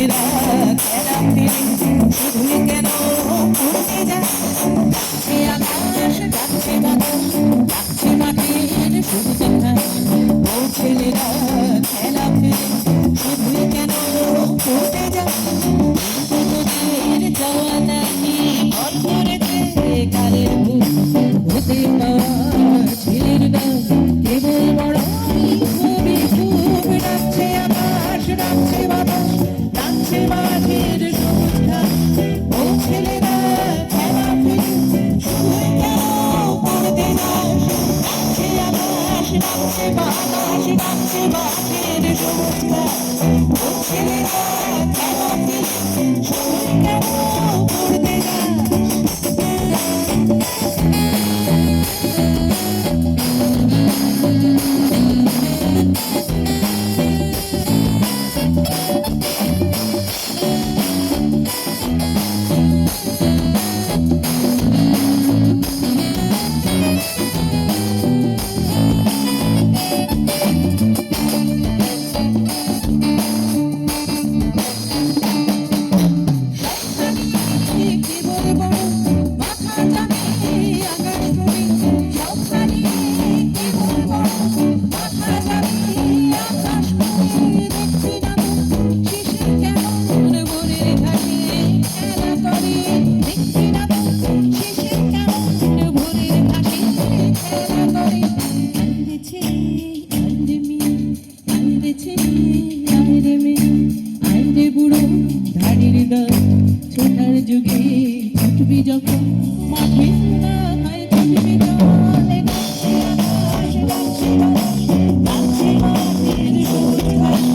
ছেলেরা খেলা ফেলে শুধুই কেন পড়তে যায় ডাকছে আকাশ ডাকছে বাতাস ডাকছে মাঠের শুধু দেখা ও ছেলেরা খেলা ফেলে শুধুই কেন পড়তে যায় তোদের যাওয়া নাকি ঘর করেছে কালের ভুল হতে পাওয়ার ছেলের নাম কেবল বড়ই খুবই খুব ডাকছে আকাশ ডাকছে বাতাস ডাকছে মাঠের সবুজ ঘাস ও ছেলেরা খেলা ফেলে শুধুই কেন পড়তে যায় ডাকছে আকাশ ডাকছে বাতাস ডাকছে মাঠের সবুজ ঘাস ও ছেলেরা খেলা ফেলে শুধুই কেন পড়তে যায় ছোটার যুগে ছুটবি যখন মাঠে না হয় ছুটবি চলে ডাকছে আকাশ ডাকছে বাতাস ডাকছে মাঠের সবুজ ঘাস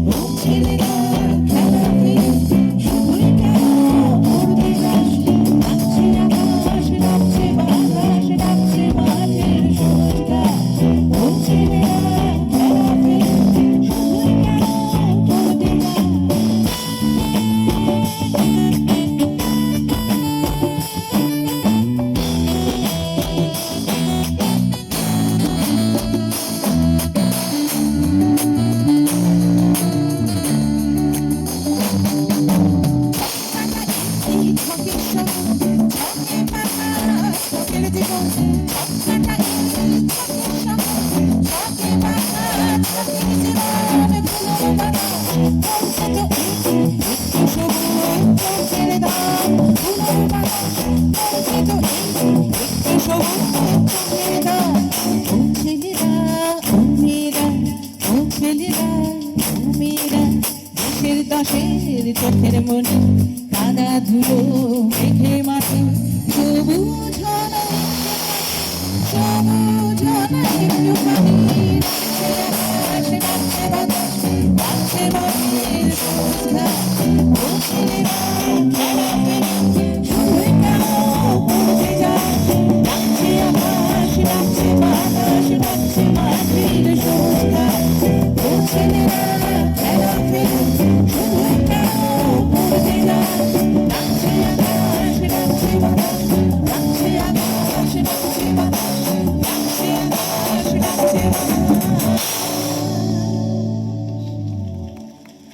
ও ছেলেরা খেলা ফেলে শুধুই কেন পড়তে যাস ডাকছে আকাশ ডাকছে বাতাস ডাকছে মাঠের সবুজ ঘাস ও ছেলেরা খেলা ফেলে শুধুই কেন পড়তে যাস চোখের মনে কাদা ধুলো মেঘে মাঠে সবুজ সবুজ একটু